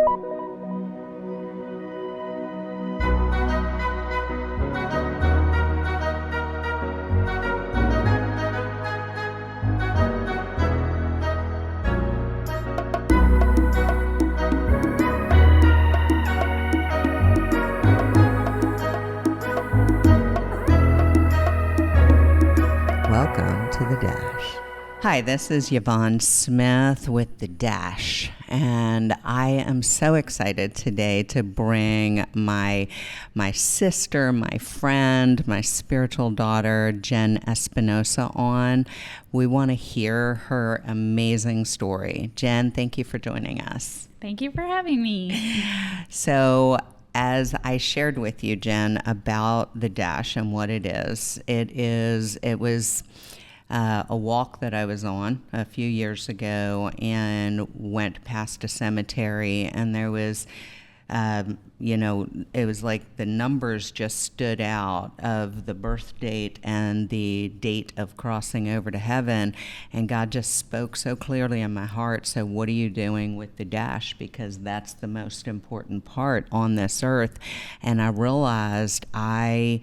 Welcome to The Dash. Hi, this is Yvonne Smith with The Dash, and I am so excited today to bring my sister, my friend, my spiritual daughter, Jen Espinosa, on. We want to hear her amazing story. Jen, thank you for joining us. Thank you for having me. So, as I shared with you, Jen, about The Dash and what it was a walk that I was on a few years ago and went past a cemetery, and there was, it was like the numbers just stood out of the birth date and the date of crossing over to heaven, and God just spoke so clearly in my heart. So what are you doing with the dash? Because that's the most important part on this earth. And I realized I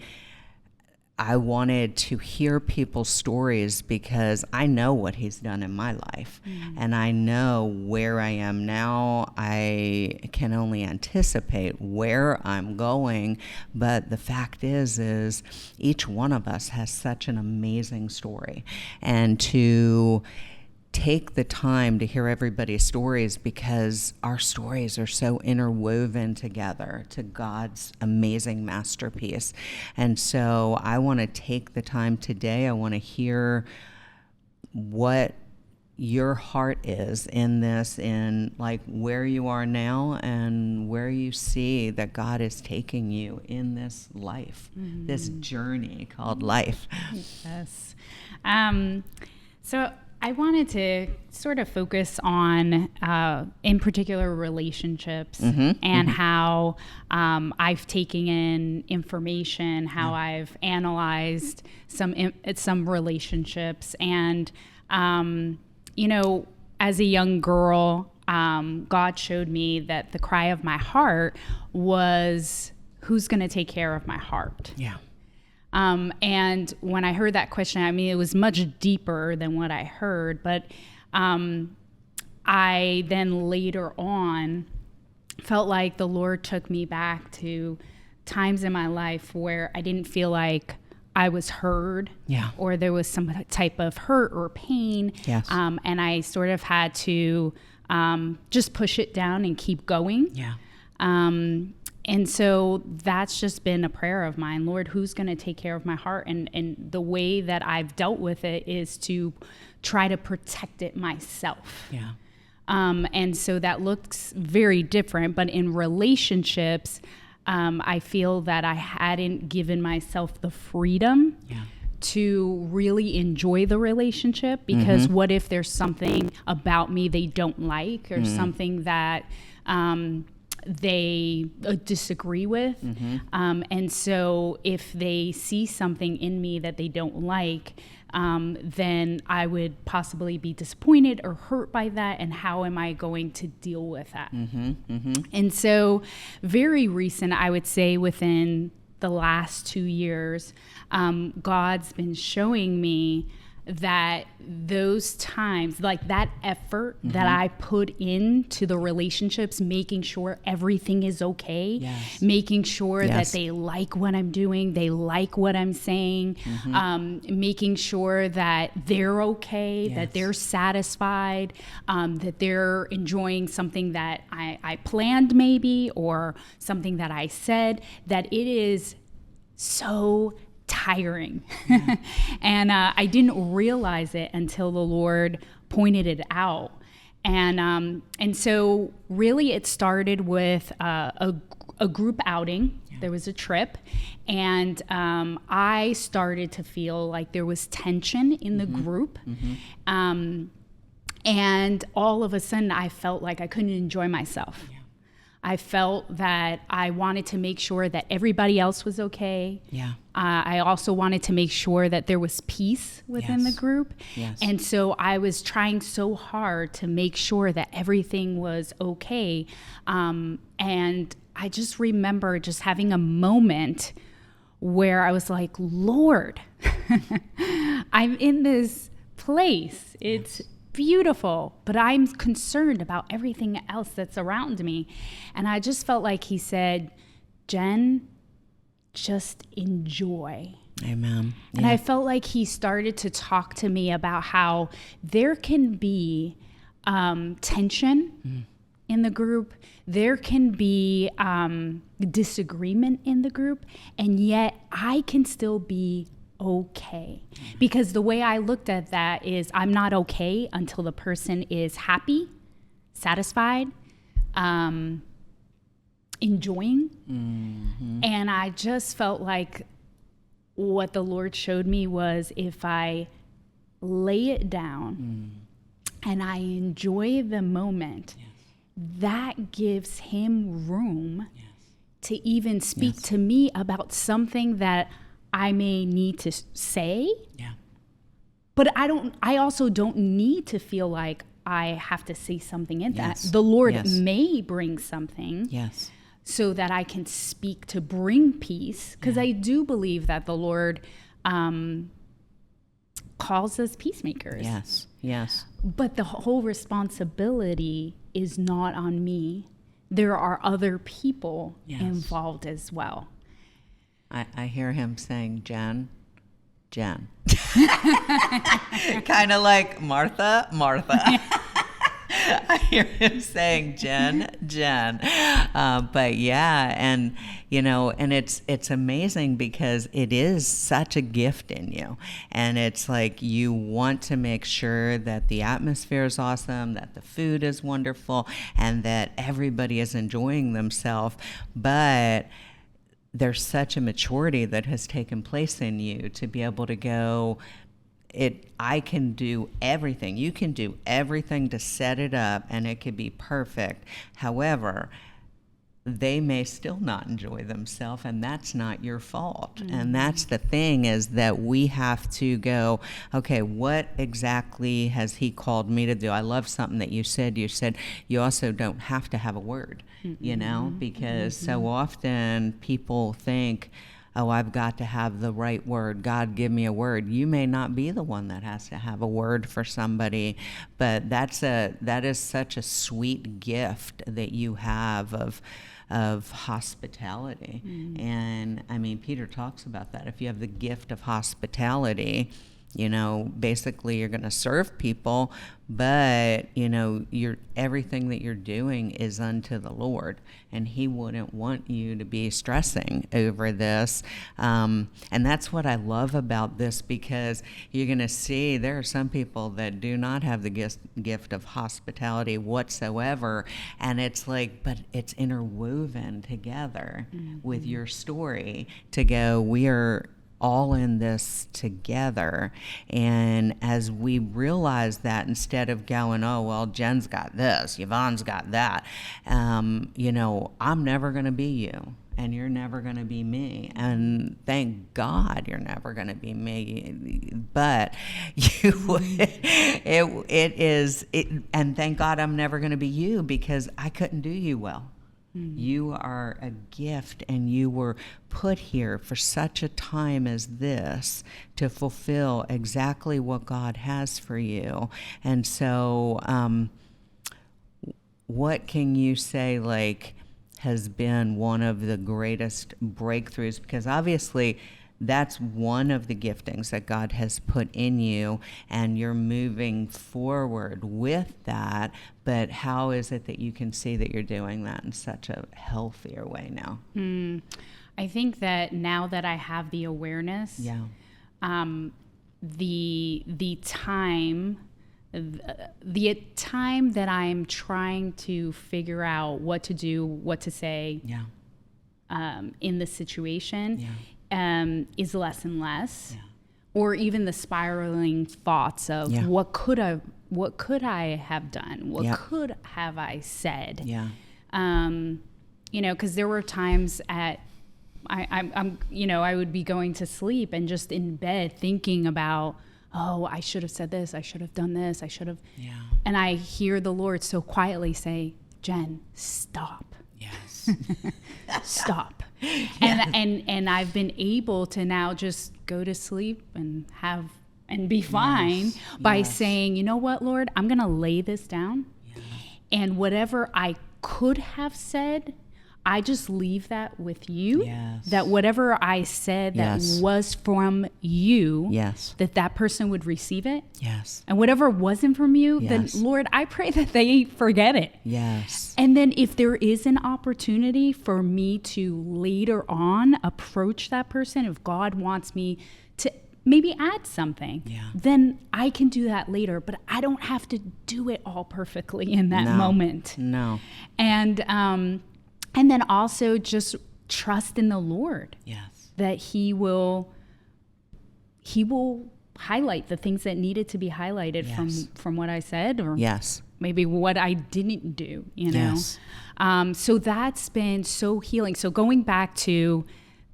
wanted to hear people's stories because I know what he's done in my life, and I know where I am now. I can only anticipate where I'm going, but the fact is each one of us has such an amazing story, and to take the time to hear everybody's stories, because our stories are so interwoven together to God's amazing masterpiece. And so I want to take the time today. I want to hear what your heart is in this, in like where you are now and where you see that God is taking you in this life, this journey called life. Yes. So I wanted to sort of focus on, in particular, relationships and how I've taken in information, how I've analyzed some relationships. And, as a young girl, God showed me that the cry of my heart was, who's going to take care of my heart? Yeah. And when I heard that question, I mean, it was much deeper than what I heard, but I then later on felt like the Lord took me back to times in my life where I didn't feel like I was heard, or there was some type of hurt or pain. Yes. And I sort of had to just push it down and keep going. Yeah. And so that's just been a prayer of mine. Lord, who's going to take care of my heart? And the way that I've dealt with it is to try to protect it myself. Yeah. And so that looks very different. But in relationships, I feel that I hadn't given myself the freedom to really enjoy the relationship, because what if there's something about me they don't like, or something that they disagree with. And so if they see something in me that they don't like, then I would possibly be disappointed or hurt by that. And how am I going to deal with that? And so very recent, I would say within the last 2 years, God's been showing me that those times, like that effort that I put into the relationships, making sure everything is okay, making sure that they like what I'm doing, they like what I'm saying, making sure that they're okay, that they're satisfied, that they're enjoying something that I planned maybe, or something that I said, that it is so tiring. And I didn't realize it until the Lord pointed it out. And so really it started with a group outing. There was a trip, and I started to feel like there was tension in the group. And all of a sudden I felt like I couldn't enjoy myself. I felt that I wanted to make sure that everybody else was okay. Yeah. I also wanted to make sure that there was peace within the group. Yes. And so I was trying so hard to make sure that everything was okay. And I just remember just having a moment where I was like, Lord, I'm in this place. It's beautiful, but I'm concerned about everything else that's around me. And I just felt like he said, Jen, just enjoy. Amen. Yeah. And I felt like he started to talk to me about how there can be tension in the group. There can be disagreement in the group, and yet I can still be okay. Because the way I looked at that is I'm not okay until the person is happy, satisfied, enjoying. And I just felt like what the Lord showed me was if I lay it down and I enjoy the moment, that gives him room to even speak to me about something that I may need to say. But I also don't need to feel like I have to say something in that. The Lord may bring something so that I can speak to bring peace, because I do believe that the Lord calls us peacemakers. Yes. But the whole responsibility is not on me. There are other people involved as well. I hear him saying, Jen. Kind of like Martha. I hear him saying Jen. But yeah, and and it's amazing because it is such a gift in you. And it's like you want to make sure that the atmosphere is awesome, that the food is wonderful, and that everybody is enjoying themselves. But there's such a maturity that has taken place in you to be able to go, I can do everything. You can do everything to set it up and it could be perfect. However, they may still not enjoy themselves, and that's not your fault. And that's the thing, is that we have to go, okay, what exactly has he called me to do? I love something that you said. You said you also don't have to have a word, because so often people think, oh, I've got to have the right word. God, give me a word. You may not be the one that has to have a word for somebody, but that is such a sweet gift that you have of hospitality. And I mean, Peter talks about that. If you have the gift of hospitality, basically you're going to serve people, but everything that you're doing is unto the Lord, and he wouldn't want you to be stressing over this. And that's what I love about this, because you're going to see there are some people that do not have the gift of hospitality whatsoever, and it's like, but it's interwoven together with your story to go, we are all in this together. And as we realize that, instead of going, oh, well, Jen's got this, Yvonne's got that, I'm never going to be you, and you're never going to be me. And thank God you're never going to be me. But and thank God I'm never going to be you, because I couldn't do you well. You are a gift, and you were put here for such a time as this to fulfill exactly what God has for you. And so what can you say, has been one of the greatest breakthroughs? Because obviously that's one of the giftings that God has put in you, and you're moving forward with that. But how is it that you can see that you're doing that in such a healthier way now? I think that now that I have the awareness, the time that I'm trying to figure out what to do, what to say in the situation is less and less, or even the spiraling thoughts of what could I have done, what could have I said. because there were times I would be going to sleep and just in bed thinking about, oh, I should have said this, I should have done this, I should have. Yeah. And I hear the Lord so quietly say, Jen, stop. Yes. Stop. And I've been able to now just go to sleep and be fine by saying, you know what, Lord, I'm going to lay this down. Yeah. And whatever I could have said, I just leave that with you. Yes. That whatever I said that was from you, that person would receive it. Yes. And whatever wasn't from you, then Lord, I pray that they forget it. Yes. And then if there is an opportunity for me to later on approach that person, if God wants me to maybe add something, then I can do that later. But I don't have to do it all perfectly in that moment. No. And then also just trust in the Lord. Yes. That He will highlight the things that needed to be highlighted from what I said, or maybe what I didn't do, Yes. So that's been so healing. So going back to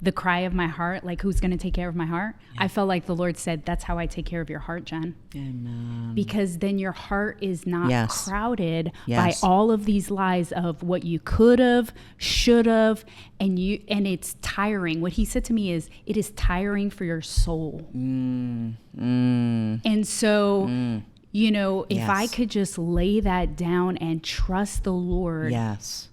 the cry of my heart, like who's going to take care of my heart? I felt like the Lord said, that's how I take care of your heart, Jen. Amen. Because then your heart is not crowded by all of these lies of what you could have, should have, and it's tiring. What He said to me is, it is tiring for your soul. And so, if I could just lay that down and trust the Lord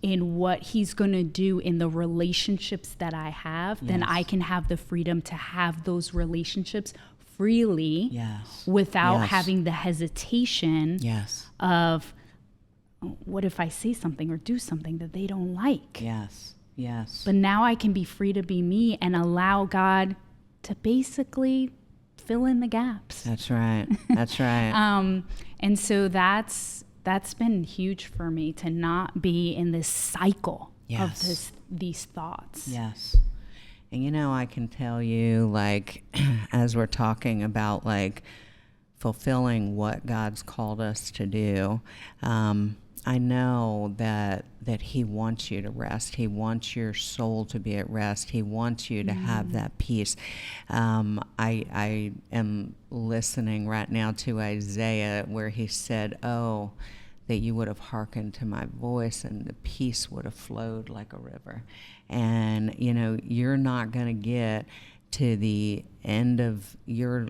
in what He's going to do in the relationships that I have, then I can have the freedom to have those relationships freely without having the hesitation of, what if I say something or do something that they don't like? Yes. But now I can be free to be me and allow God to basically fill in the gaps. That's right. That's right. And so that's been huge for me, to not be in this cycle of these thoughts. Yes. And I can tell you, like, as we're talking about like fulfilling what God's called us to do, I know that He wants you to rest. He wants your soul to be at rest. He wants you to have that peace. I am listening right now to Isaiah, where he said, oh, that you would have hearkened to my voice and the peace would have flowed like a river. And, you're not going to get to the end of your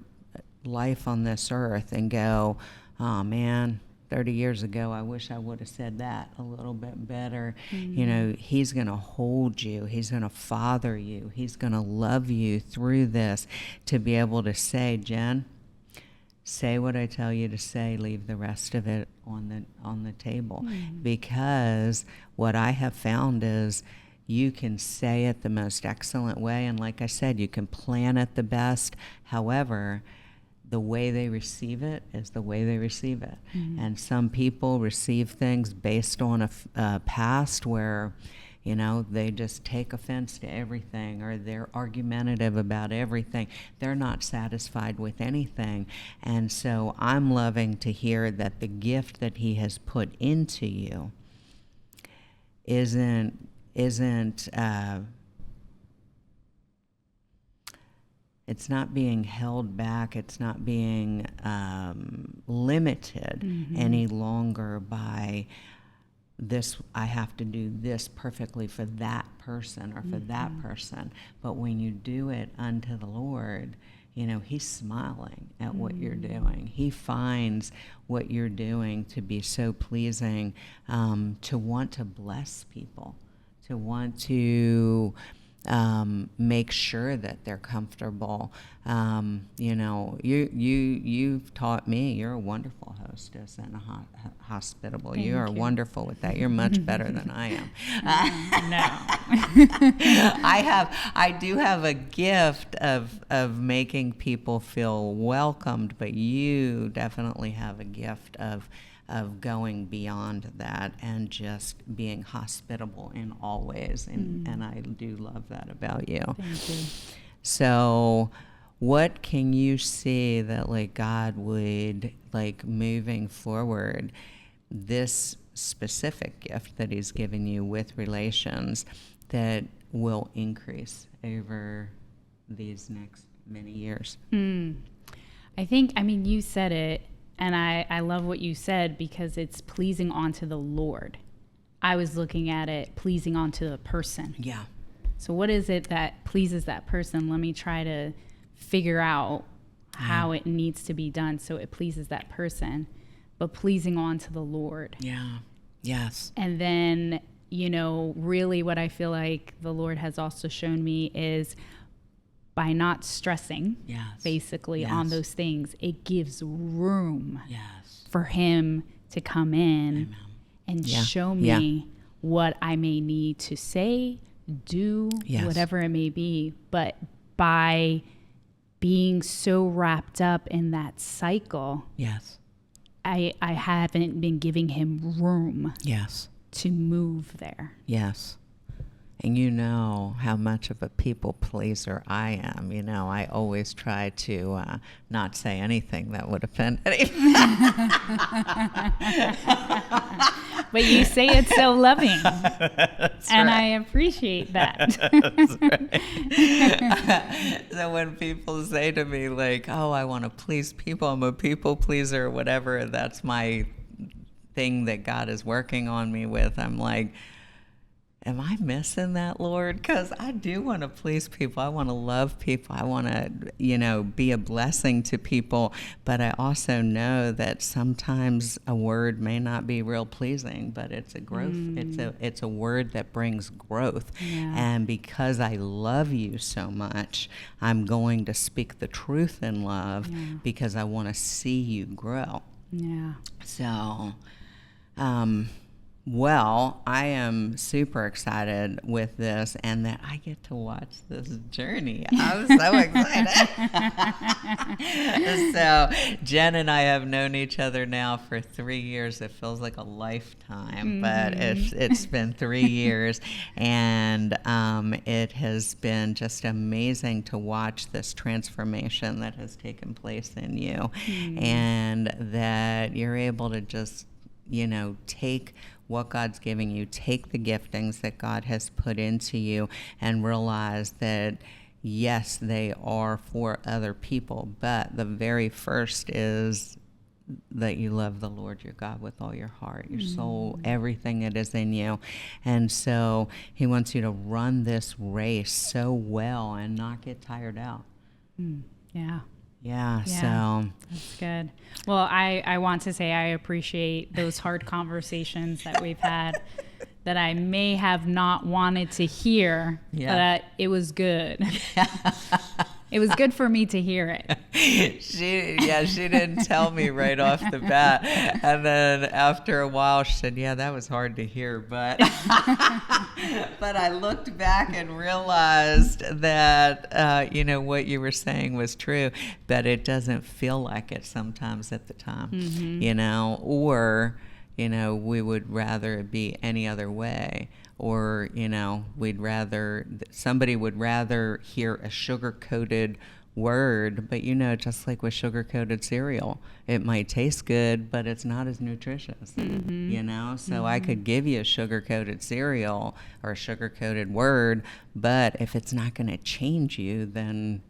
life on this earth and go, oh, man, 30 years ago, I wish I would have said that a little bit better. He's going to hold you. He's going to father you. He's going to love you through this, to be able to say, Jen, say what I tell you to say, leave the rest of it on the table. Because what I have found is you can say it the most excellent way. And like I said, you can plan it the best. However, the way they receive it is the way they receive it. And some people receive things based on a past where, they just take offense to everything, or they're argumentative about everything. They're not satisfied with anything. And so I'm loving to hear that the gift that He has put into you isn't it's not being held back. It's not being limited any longer by this. I have to do this perfectly for that person or for that person. But when you do it unto the Lord, He's smiling at what you're doing. He finds what you're doing to be so pleasing, to want to bless people, to want to make sure that they're comfortable. You've taught me. You're a wonderful hostess and hospitable. You are wonderful with that. You're much better than I am. No. I do have a gift of making people feel welcomed, but you definitely have a gift of going beyond that and just being hospitable in all ways. And I do love that about you. Thank you. So what can you see that like God would, like, moving forward, this specific gift that he's given you with relations that will increase over these next many years? I mean, you said it, and I love what you said, because it's pleasing unto the Lord. I was looking at it pleasing unto the person. Yeah. So what is it that pleases that person? Let me try to figure out how it needs to be done so it pleases that person, but pleasing unto the Lord. Yeah. Yes. And then, really what I feel like the Lord has also shown me is by not stressing, basically, on those things, it gives room for him to come in and show me what I may need to say, do, whatever it may be. But by being so wrapped up in that cycle, I haven't been giving him room to move there. Yes. And you know how much of a people pleaser I am. I always try to not say anything that would offend anyone. But you say it so loving. That's and right. I appreciate that. That's right. So when people say to me, like, oh, I want to please people, I'm a people pleaser, or whatever, that's my thing that God is working on me with, I'm like, am I missing that, Lord? Because I do want to please people. I want to love people. I want to, be a blessing to people. But I also know that sometimes a word may not be real pleasing, but it's a growth. It's a word that brings growth. Yeah. And because I love you so much, I'm going to speak the truth in love because I want to see you grow. Yeah. So, well, I am super excited with this, and that I get to watch this journey. I'm so excited. So Jen and I have known each other now for 3 years. It feels like a lifetime, but it's been 3 years, and it has been just amazing to watch this transformation that has taken place in you, and that you're able to just, take what God's giving you, take the giftings that God has put into you, and realize that, yes, they are for other people, but the very first is that you love the Lord your God with all your heart, your soul, everything that is in you. And so he wants you to run this race so well and not get tired out. Yeah, so that's good. Well, I want to say I appreciate those hard conversations that we've had that I may have not wanted to hear, but it was good. It was good for me to hear it. She didn't tell me right off the bat. And then after a while, she said, yeah, that was hard to hear. But but I looked back and realized that, what you were saying was true, but it doesn't feel like it sometimes at the time, or, we would rather it be any other way. Or, somebody would rather hear a sugar-coated word, but just like with sugar-coated cereal, it might taste good, but it's not as nutritious, So I could give you a sugar-coated cereal or a sugar-coated word, but if it's not going to change you, then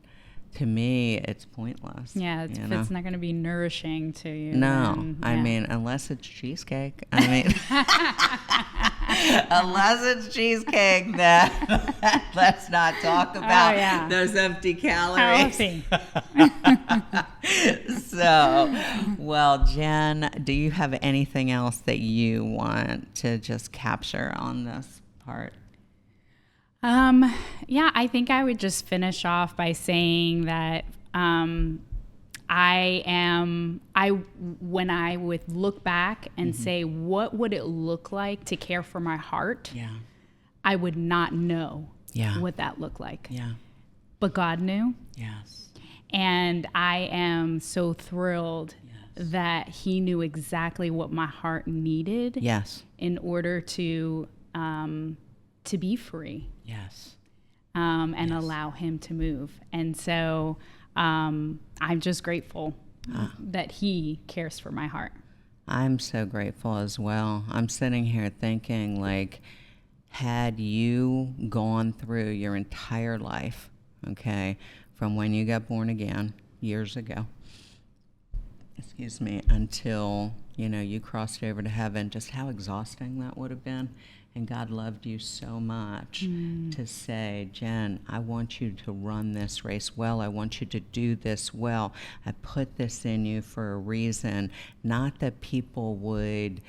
to me, it's pointless. Yeah, if it's not going to be nourishing to you. No, then, I mean, unless it's cheesecake. I mean, unless it's cheesecake, then let's not talk about those empty calories. Healthy. So, well, Jen, do you have anything else that you want to just capture on this part? I think I would just finish off by saying that when I would look back and say, what would it look like to care for my heart? Yeah. I would not know what that looked like. Yeah. But God knew. Yes. And I am so thrilled that he knew exactly what my heart needed. Yes. In order to be free. Yes. And allow him to move. And so I'm just grateful that he cares for my heart. I'm so grateful as well. I'm sitting here thinking, like, had you gone through your entire life, okay, from when you got born again years ago, excuse me, until, you crossed over to heaven, just how exhausting that would have been. And God loved you so much to say, Jen, I want you to run this race well. I want you to do this well. I put this in you for a reason. Not that people would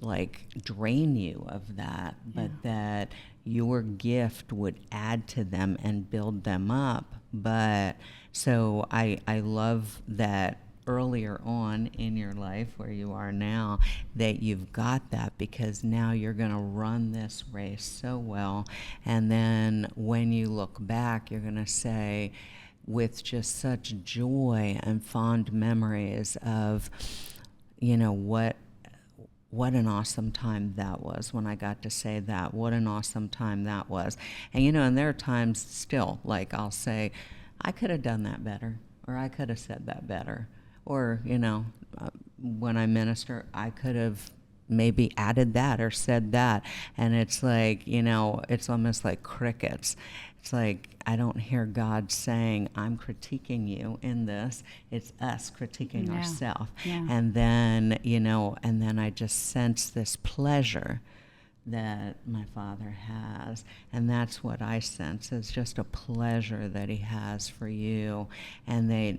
like drain you of that, but that your gift would add to them and build them up. But so I love that earlier on in your life where you are now, that you've got that, because now you're going to run this race so well. And then when you look back, you're going to say with just such joy and fond memories of, what an awesome time that was when I got to say that. What an awesome time that was. And, and there are times still, like I'll say, I could have done that better, or I could have said that better. Or, when I minister, I could have maybe added that or said that. And it's like, it's almost like crickets. It's like, I don't hear God saying, I'm critiquing you in this. It's us critiquing ourselves. Yeah. And then, and then I just sense this pleasure that my Father has. And that's what I sense, is just a pleasure that he has for you. And they,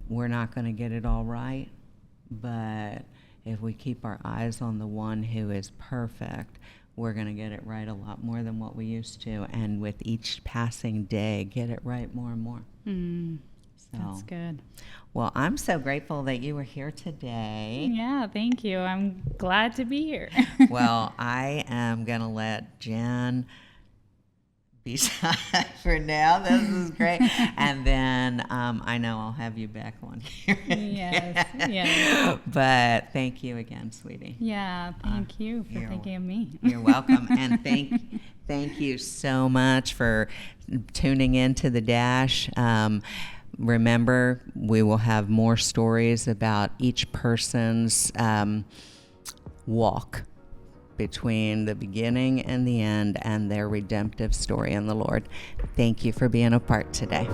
we're not going to get it all right, but if we keep our eyes on the one who is perfect, we're going to get it right a lot more than what we used to. And with each passing day, get it right more and more. That's good. Well, I'm so grateful that you were here today. Yeah, thank you. I'm glad to be here. Well, I am going to let Jen be silent for now. This is great. And then I know I'll have you back on here. Yes. But thank you again, sweetie. Yeah, thank you for thinking of me. You're welcome. And thank you so much for tuning in to The Dash. Remember, we will have more stories about each person's walk between the beginning and the end and their redemptive story in the Lord. Thank you for being a part today.